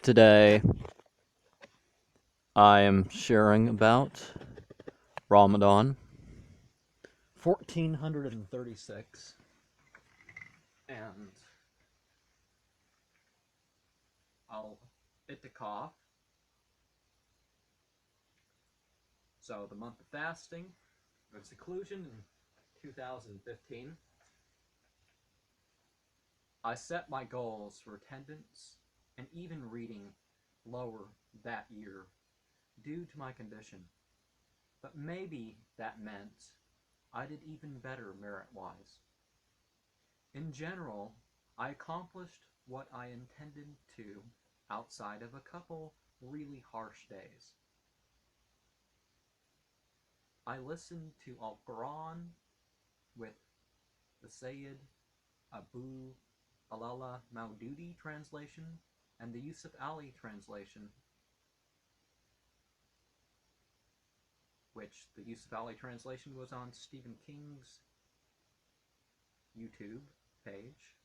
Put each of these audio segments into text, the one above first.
Today, I am sharing about Ramadan 1436 and Al Itikaf, so the month of fasting, of seclusion in 2015. I set my goals for attendance and even reading lower that year due to my condition, but maybe that meant I did even better merit-wise. In general, I accomplished what I intended to outside of a couple really harsh days. I listened to Al-Quran with the Sayyid Abu Alala Maududi translation and the Yusuf Ali translation, which the Yusuf Ali translation was on Stephen King's YouTube page,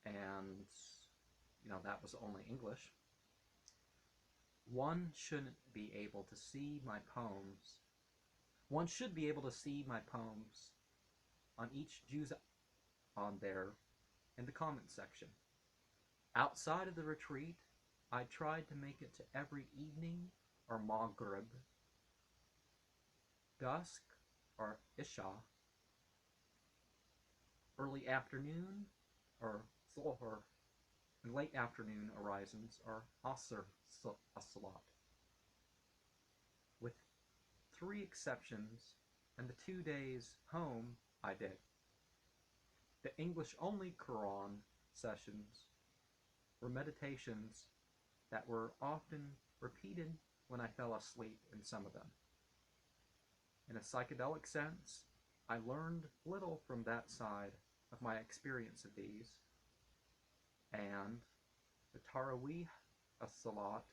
and that was only English. One shouldn't be able to see my poems. One should be able to see my poems on each juz on there in the comment section. Outside of the retreat, I tried to make it to every evening or Maghrib, dusk or Isha, early afternoon or Zuhr, and late afternoon horizons or Asr as-Salat. With 3 exceptions, and the 2 days home I did. The English-only Quran sessions were meditations that were often repeated when I fell asleep in some of them. In a psychedelic sense, I learned little from that side of my experience of these, and the Taraweeh as-Salat,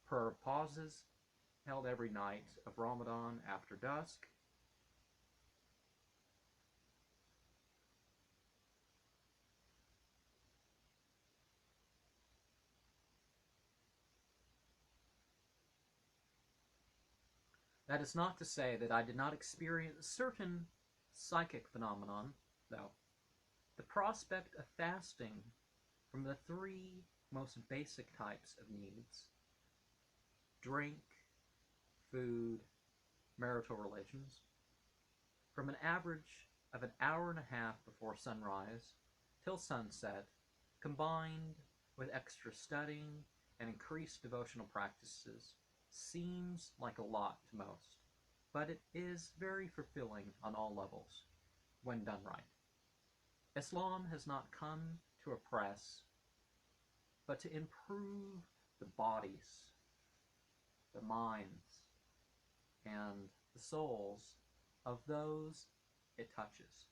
prayer pauses held every night of Ramadan after dusk, that is not to say that I did not experience certain psychic phenomenon, though. The prospect of fasting from the 3 most basic types of needs, drink, food, marital relations, from an average of an hour and a half before sunrise till sunset, combined with extra studying and increased devotional practices, seems like a lot to most, but it is very fulfilling on all levels when done right. Islam has not come to oppress, but to improve the bodies, the minds, and the souls of those it touches.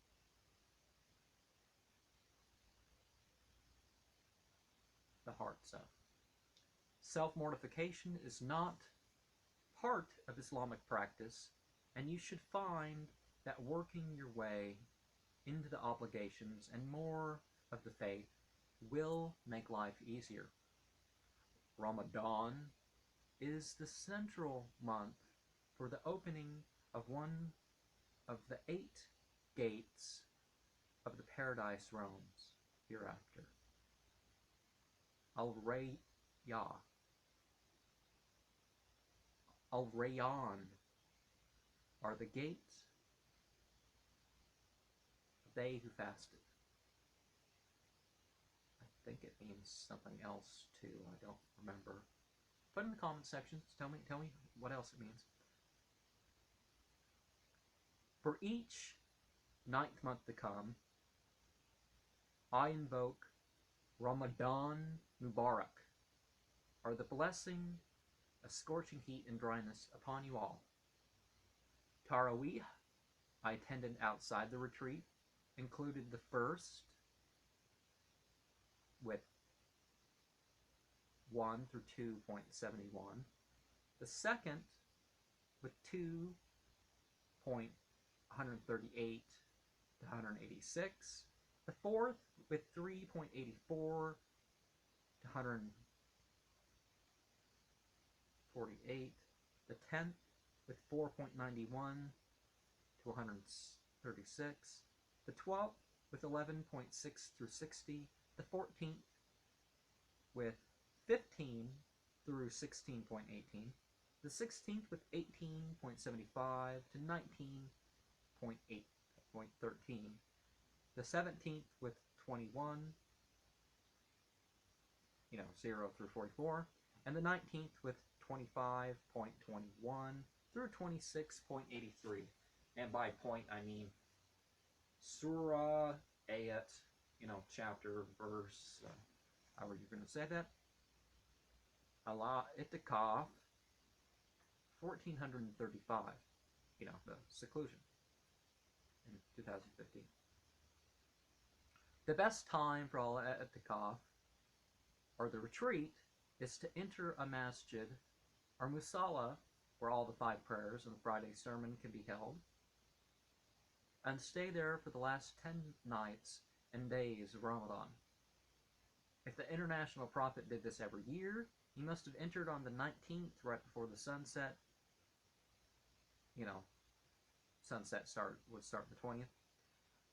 The hearts of. Self-mortification is not part of Islamic practice, and you should find that working your way into the obligations and more of the faith will make life easier. Ramadan is the central month for the opening of one of the 8 gates of the paradise realms hereafter. Al-Rayya, Al-Rayyan are the gates of they who fasted. I think it means something else too. I don't remember. Put in the comment sections. Tell me what else it means. For each 9th month to come, I invoke Ramadan Mubarak, or the blessing of scorching heat and dryness upon you all. Taraweeh, I attended outside the retreat, included the first with 1 through 2.71, the second with 2.138 to 186, the fourth with 3.84 148, the 10th with 4.91 to 136, the 12th with 11.6 through 60, the 14th with 15 through 16.18, the 16th with 18.75 to 19.8.13, the 17th with 21, 0 through 44, and the 19th with 25.21 through 26.83. And by point, I mean surah, ayat, chapter, verse, however you're going to say that. Al Itikaf, 1435, the seclusion in 2015. The best time for Al Itikaf, or the retreat, is to enter a masjid or musalla, where all the 5 prayers and the Friday sermon can be held, and stay there for the last 10 nights and days of Ramadan. If the international prophet did this every year, he must have entered on the 19th, right before the sunset. Sunset would start the 20th,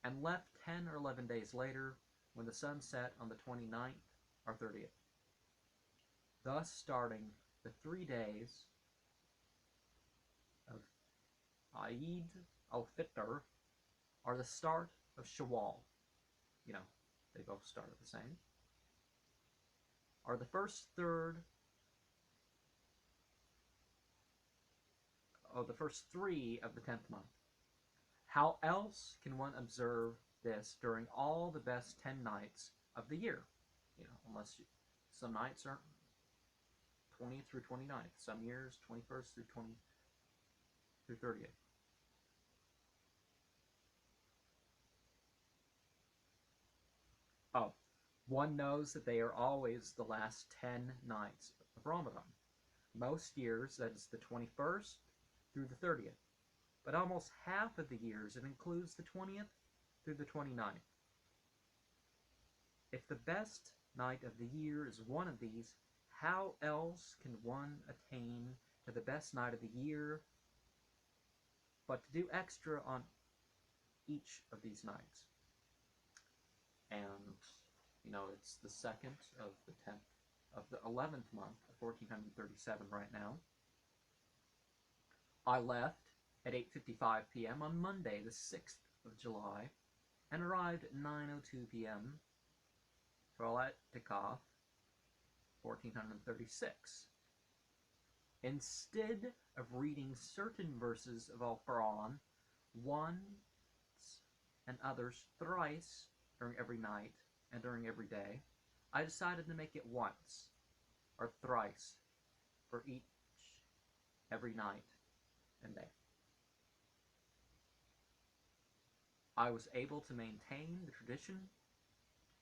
and left 10 or 11 days later when the sun set on the 29th or 30th. Thus starting the 3 days of Eid al-Fitr are the start of Shawwal. They both start at the same. Are the first third of the first 3 of the 10th month. How else can one observe this during all the best 10 nights of the year? Unless some nights are 20th through 29th, some years 21st through 30th. Oh, one knows that they are always the last 10 nights of Ramadan. Most years, that is the 21st through the 30th. But almost half of the years, it includes the 20th through the 29th. If the best night of the year is one of these, how else can one attain to the best night of the year but to do extra on each of these nights? And, it's the 2nd of the 10th, of the 11th month of 1437 right now. I left at 8:55 p.m. on Monday, the 6th of July, and arrived at 9:02 p.m. for Al Itikaf, 1436. Instead of reading certain verses of Al-Quran once and others thrice during every night and during every day, I decided to make it once or thrice for every night and day. I was able to maintain the tradition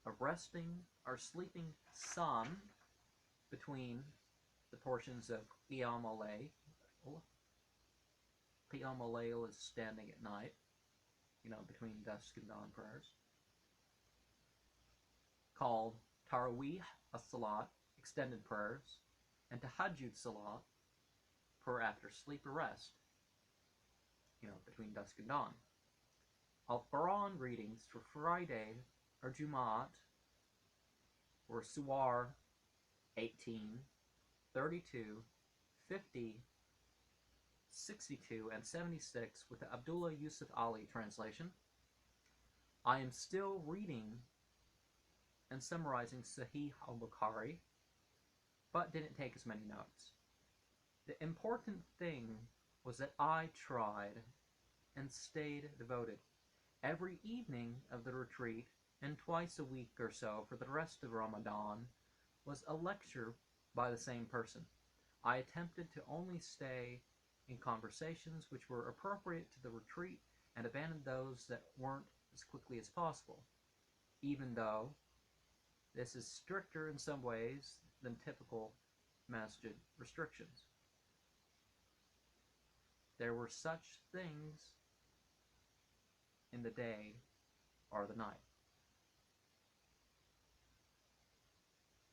of resting or sleeping some between the portions of Qiyam al-Layl. Qiyam al-Layl is standing at night, between dusk and dawn prayers, called Tarawih as-Salat, extended prayers, and Tahajjud Salat, prayer after sleep or rest, between dusk and dawn. Al-Quran readings for Friday or Jumat were Suwar 18, 32, 50, 62, and 76 with the Abdullah Yusuf Ali translation. I am still reading and summarizing Sahih al-Bukhari, but didn't take as many notes. The important thing was that I tried and stayed devoted. Every evening of the retreat, and twice a week or so for the rest of Ramadan, was a lecture by the same person. I attempted to only stay in conversations which were appropriate to the retreat and abandoned those that weren't as quickly as possible, even though this is stricter in some ways than typical masjid restrictions. There were such things in the day or the night.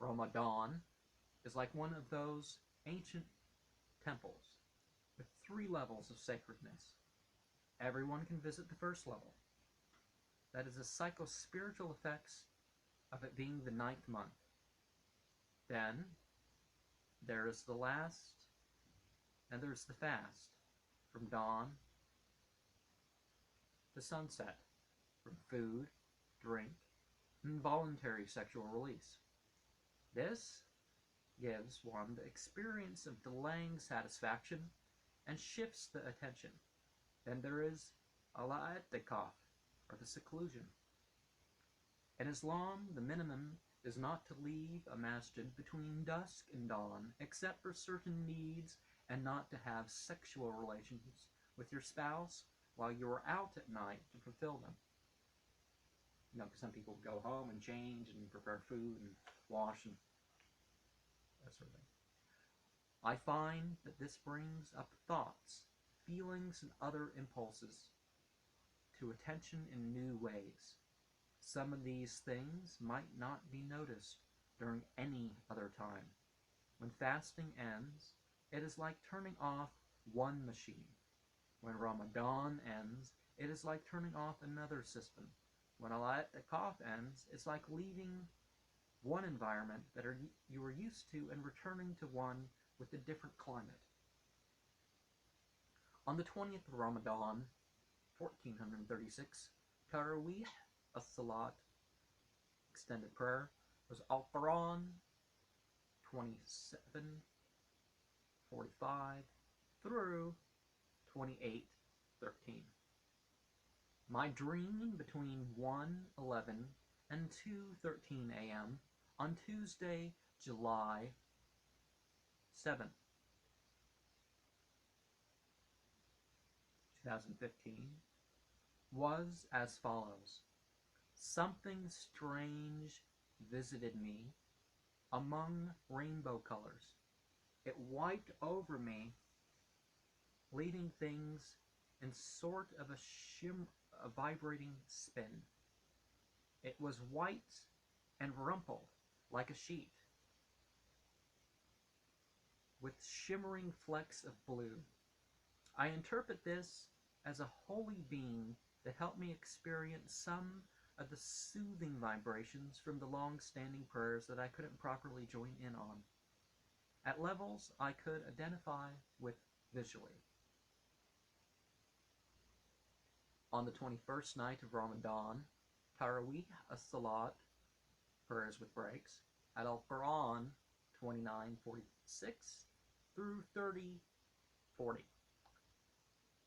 Ramadan is like one of those ancient temples with 3 levels of sacredness. Everyone can visit the first level. That is the psycho-spiritual effects of it being the 9th month. Then there is the last, and there's the fast, from dawn to sunset, from food, drink, and voluntary sexual release. This gives one the experience of delaying satisfaction and shifts the attention. Then there is Al Itikaf, or the seclusion. In Islam, the minimum is not to leave a masjid between dusk and dawn, except for certain needs, and not to have sexual relations with your spouse while you are out at night to fulfill them. You know, because some people go home and change and prepare food and wash and that sort of thing. I find that this brings up thoughts, feelings, and other impulses to attention in new ways. Some of these things might not be noticed during any other time. When fasting ends, it is like turning off one machine. When Ramadan ends, it is like turning off another system. When Al Itikaf ends, it's like leaving one environment that you were used to and returning to one with a different climate. On the 20th of Ramadan, 1436, Taraweeh, as-Salat, extended prayer, was Al-Quran, 27:45 through 28:13. My dream between 1:11 and 2:13 a.m. on Tuesday, July 7th, 2015, was as follows. Something strange visited me among rainbow colors. It wiped over me, leaving things in sort of a vibrating spin. It was white and rumpled like a sheet, with shimmering flecks of blue. I interpret this as a holy being that helped me experience some of the soothing vibrations from the long-standing prayers that I couldn't properly join in on, at levels I could identify with visually. On the 21st night of Ramadan, Taraweeh as-Salat, prayers with breaks, at Al-Quran 29:46 through 30:40,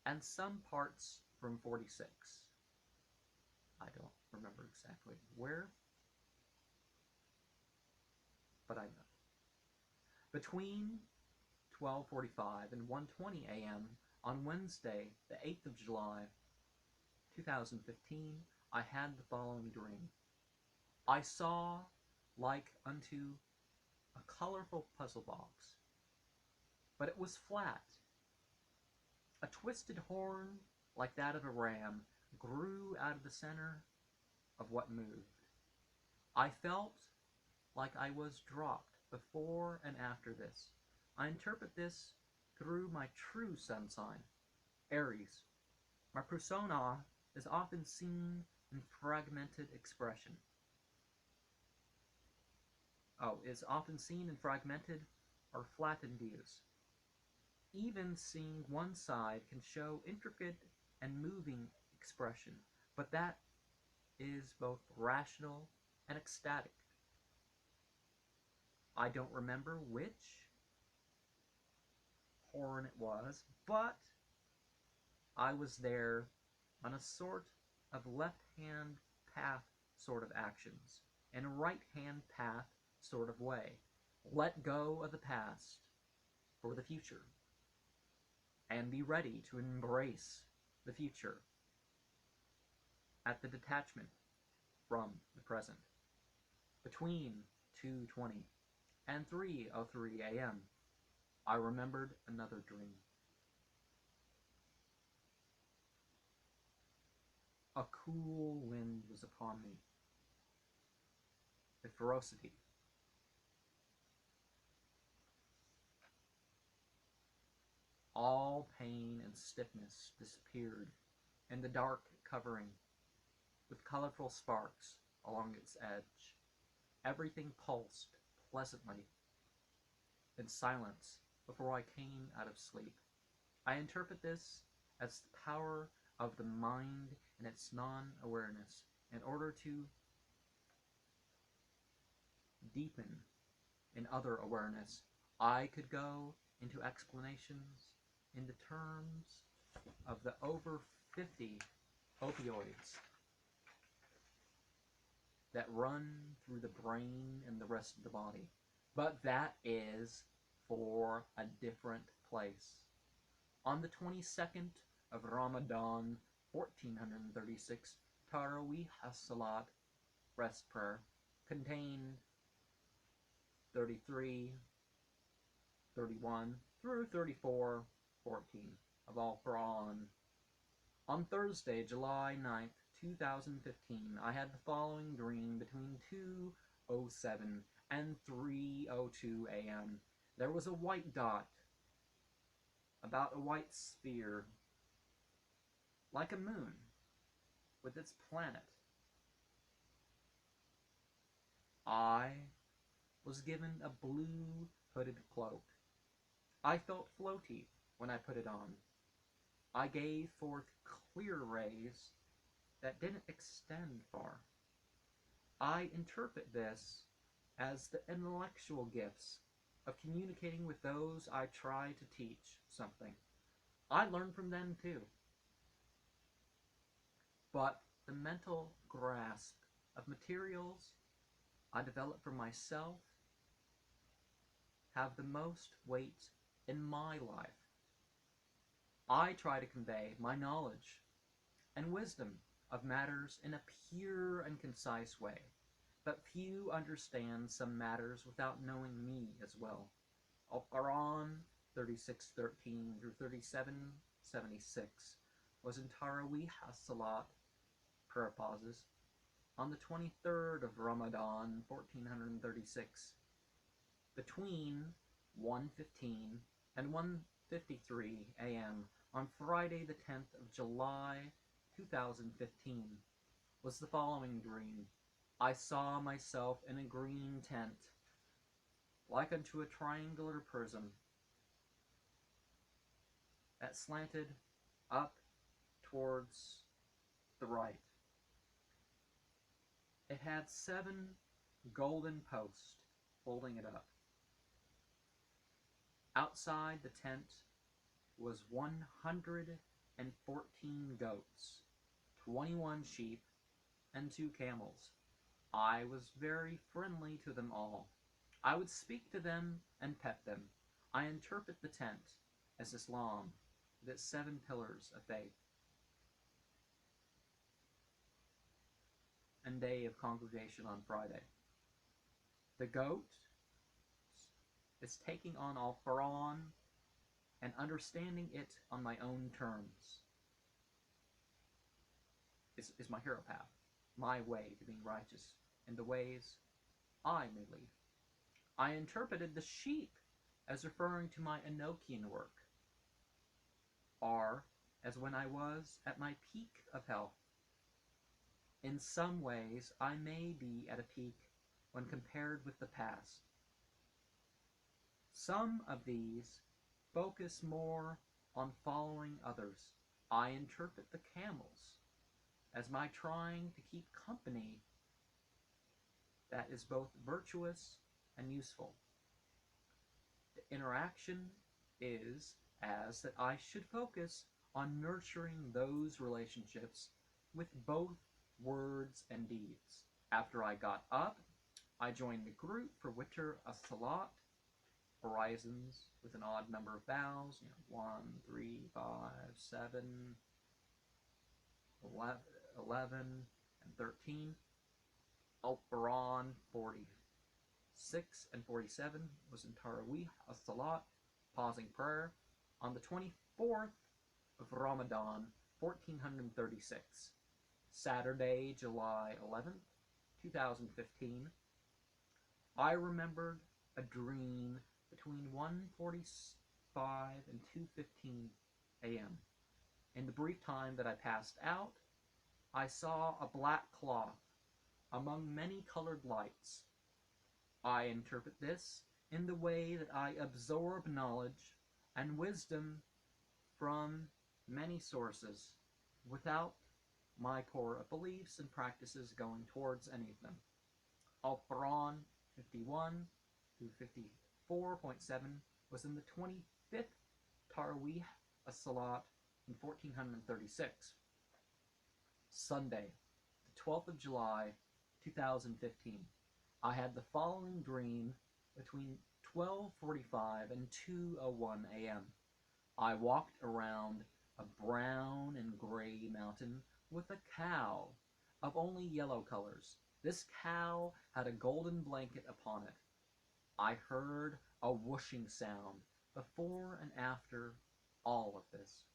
and some parts from 46. I don't remember exactly where, but I know. Between 12:45 and 1:20 a.m. on Wednesday, the 8th of July, 2015, I had the following dream. I saw like unto a colorful puzzle box, but it was flat. A twisted horn, like that of a ram, grew out of the center of what moved. I felt like I was dropped before and after this. I interpret this through my true sun sign, Aries. My persona is often seen in fragmented expression. Is often seen in fragmented or flattened views. Even seeing one side can show intricate and moving expression, but that is both rational and ecstatic. I don't remember which horn it was, but I was there on a sort of left-hand path sort of actions, and a right-hand path sort of way. Let go of the past for the future, and be ready to embrace the future at the detachment from the present. Between 2:20 and 3:03 a.m., I remembered another dream. A cool wind was upon me. The ferocity All pain and stiffness disappeared in the dark covering, with colorful sparks along its edge. Everything pulsed pleasantly in silence before I came out of sleep. I interpret this as the power of the mind and its non-awareness. In order to deepen in other awareness, I could go into explanations in the terms of the over 50 opioids that run through the brain and the rest of the body. But that is for a different place. On the 22nd of Ramadan, 1436, Tarawih As-Salat, rest prayer, contained 33, 31 through 34, 14 of Al-Quran. On Thursday, July 9th, 2015, I had the following dream between 2:07 and 3:02 a.m. There was a white dot, about a white sphere, like a moon, with its planet. I was given a blue hooded cloak. I felt floaty when I put it on. I gave forth clear rays that didn't extend far. I interpret this as the intellectual gifts of communicating with those I try to teach something. I learn from them too. But the mental grasp of materials I develop for myself have the most weight in my life. I try to convey my knowledge and wisdom of matters in a pure and concise way, but few understand some matters without knowing me as well. Al-Quran 36:13 through 37:76 was in Tarawih As-Salat, prayer pauses, on the 23rd of Ramadan 1436, between 1:15 and 1:53 a.m. on Friday the 10th of July 2015 was the following dream. I saw myself in a green tent, like unto a triangular prism, that slanted up towards the right. It had 7 golden posts holding it up. Outside the tent was 114 goats, 21 sheep, and 2 camels. I was very friendly to them all. I would speak to them and pet them. I interpret the tent as Islam, with its 7 pillars of faith and day of congregation on Friday. The goat is taking on Al-Quran and understanding it on my own terms. Is my hero path, my way to being righteous in the ways I may lead. I interpreted the sheep as referring to my Enochian work, or as when I was at my peak of health. In some ways, I may be at a peak when compared with the past. Some of these focus more on following others. I interpret the camels as my trying to keep company that is both virtuous and useful. The interaction is as that I should focus on nurturing those relationships with both words and deeds. After I got up, I joined the group for Witr As-Salat, horizons with an odd number of bows, 1, 3, 5, 7, 11, and 13. Al-Quran 46 and 47 was in Tarawih As-Salat, pausing prayer, on the 24th of Ramadan 1436. Saturday, July 11th, 2015. I remembered a dream between 1:46 2:05 and 2:15 a.m. In the brief time that I passed out, I saw a black cloth among many colored lights. I interpret this in the way that I absorb knowledge and wisdom from many sources without my core beliefs and practices going towards any of them. Al-Quran 51 through 54.7 was in the 25th Tarweeh as-Salat in 1436. Sunday, the 12th of July, 2015. I had the following dream between 12:45 and 2:01 a.m. I walked around a brown and gray mountain with a cow of only yellow colors. This cow had a golden blanket upon it. I heard a whooshing sound before and after all of this.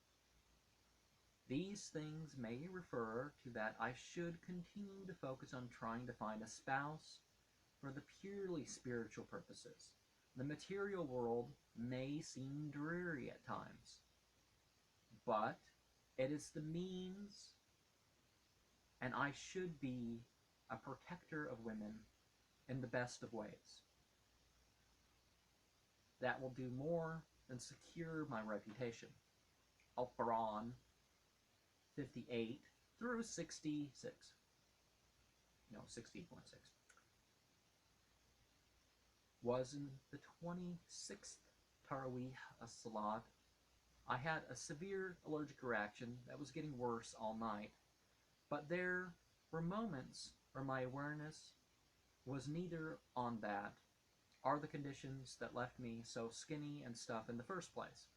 These things may refer to that I should continue to focus on trying to find a spouse for the purely spiritual purposes. The material world may seem dreary at times, but it is the means, and I should be a protector of women in the best of ways. That will do more than secure my reputation. Al-Quran 58 through 66. No, 60.6. Was in the 26th Tarweeh as-Salat. I had a severe allergic reaction that was getting worse all night, but there were moments where my awareness was neither on that or the conditions that left me so skinny and stuff in the first place.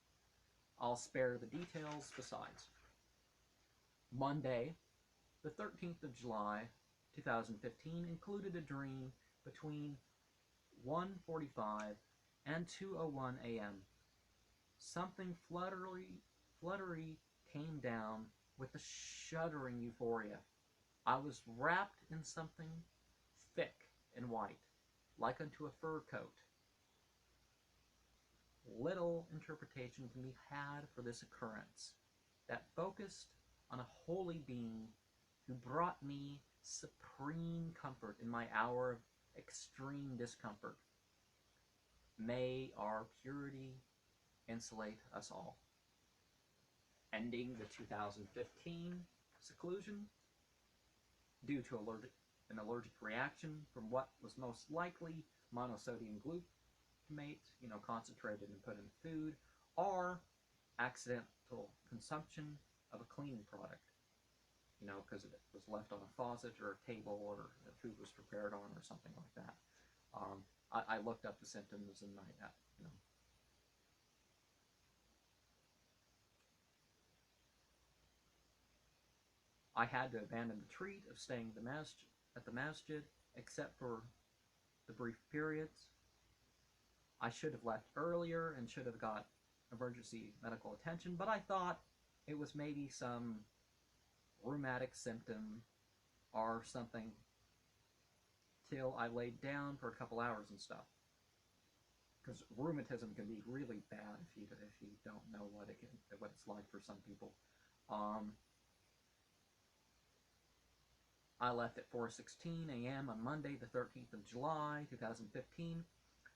I'll spare the details besides. Monday, the 13th of July, 2015, included a dream between 1:45 and 2:01 a.m. Something fluttery came down with a shuddering euphoria. I was wrapped in something thick and white, like unto a fur coat. Little interpretation can be had for this occurrence that focused on a holy being who brought me supreme comfort in my hour of extreme discomfort. May our purity insulate us all. Ending the 2015 seclusion due to an allergic reaction from what was most likely monosodium glutamate, concentrated and put in food, or accidental consumption of a cleaning product, because it was left on a faucet or a table or the food was prepared on or something like that. I looked up the symptoms and I had to abandon the treat of staying at the masjid, except for the brief periods. I should have left earlier and should have got emergency medical attention, but I thought it was maybe some rheumatic symptom or something till I laid down for a couple hours and stuff. Because rheumatism can be really bad if you don't know what it's like for some people. I left at 4:16 a.m. on Monday, the 13th of July, 2015.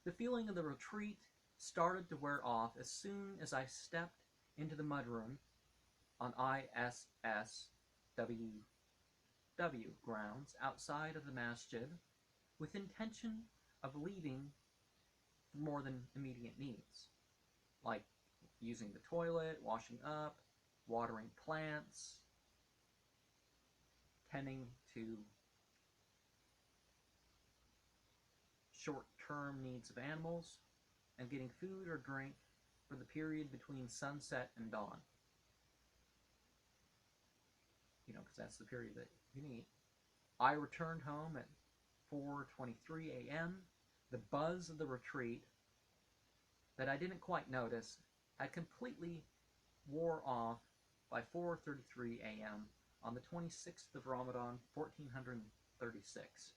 The feeling of the retreat started to wear off as soon as I stepped into the mudroom on ISSWW grounds outside of the masjid with intention of leaving for more than immediate needs, like using the toilet, washing up, watering plants, tending to short-term needs of animals, and getting food or drink for the period between sunset and dawn. Because that's the period that you need. I returned home at 4:23 a.m. The buzz of the retreat that I didn't quite notice had completely wore off by 4:33 a.m. on the 26th of Ramadan, 1436.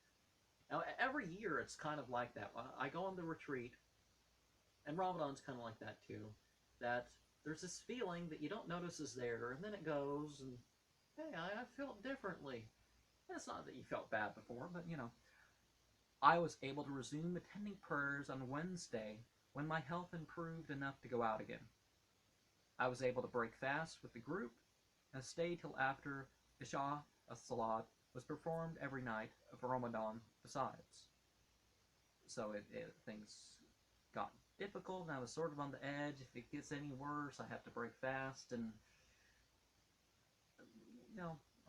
Now, every year it's kind of like that. I go on the retreat, and Ramadan's kind of like that too. that there's this feeling that you don't notice is there, and then it goes, and hey, I felt differently. And it's not that you felt bad before, but I was able to resume attending prayers on Wednesday when my health improved enough to go out again. I was able to break fast with the group and stay till after Isha as-Salat was performed every night of Ramadan besides. So things got difficult, and I was sort of on the edge. If it gets any worse, I have to break fast, and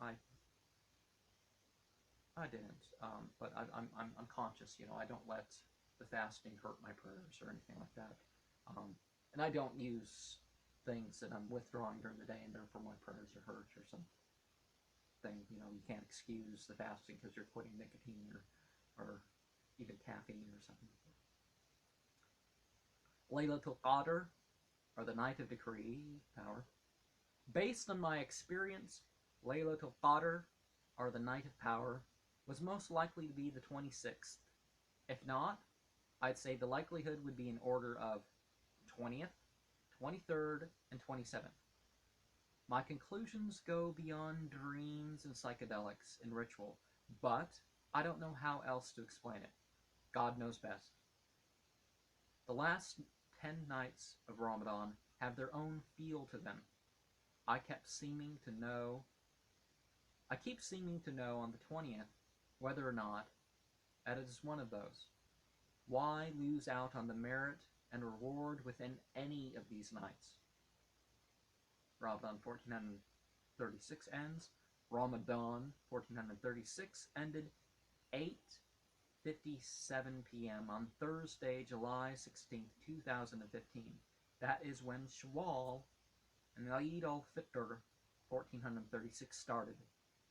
I didn't. But I'm conscious. I don't let the fasting hurt my prayers or anything like that. And I don't use things that I'm withdrawing during the day, and therefore my prayers are hurt or something. You can't excuse the fasting because you're quitting nicotine or even caffeine or something. Laylatul Qadr, or the night of decree, power. Based on my experience, Laylatul Qadr, or the night of power, was most likely to be the 26th. If not, I'd say the likelihood would be in order of 20th, 23rd, and 27th. My conclusions go beyond dreams and psychedelics and ritual, but I don't know how else to explain it. God knows best. The last 10 nights of Ramadan have their own feel to them. I keep seeming to know on the 20th whether or not it is one of those. Why lose out on the merit and reward within any of these nights? Ramadan 1436 ends. Ramadan 1436 ended 8:57 p.m. on Thursday, July 16th, 2015. That is when Shawwal and Eid al-Fitr 1436 started.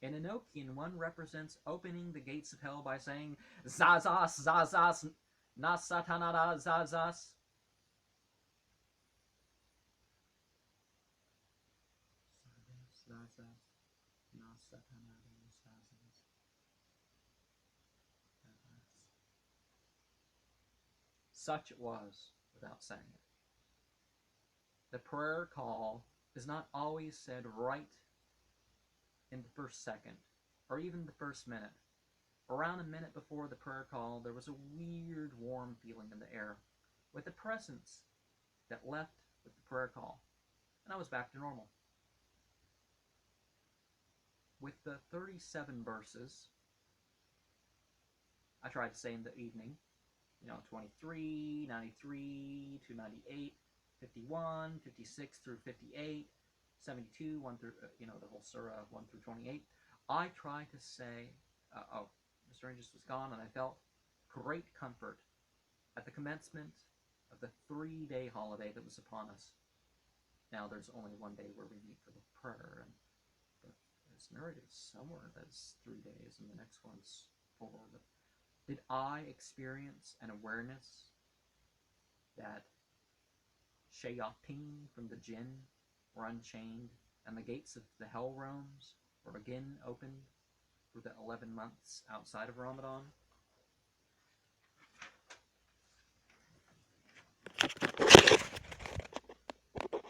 In Enochian, one represents opening the gates of hell by saying, Zazas, Zazas, Nasatanada, Zazas. Such it was, without saying it. The prayer call is not always said right in the first second, or even the first minute. Around a minute before the prayer call, there was a weird, warm feeling in the air, with a presence that left with the prayer call, and I was back to normal. With the 37 verses, I tried to say in the evening, 23, 93, 298, 51, 56 through 58, 72, 1 through, the whole surah, 1 through 28. I tried to say, the strangest was gone, and I felt great comfort at the commencement of the 3-day holiday that was upon us. Now, there's only one day where we meet for the prayer, and it's narrated somewhere that's 3 days, and the next one's 4. But did I experience an awareness that shayateen from the jinn were unchained, and the gates of the hell realms were again opened for the 11 months outside of Ramadan?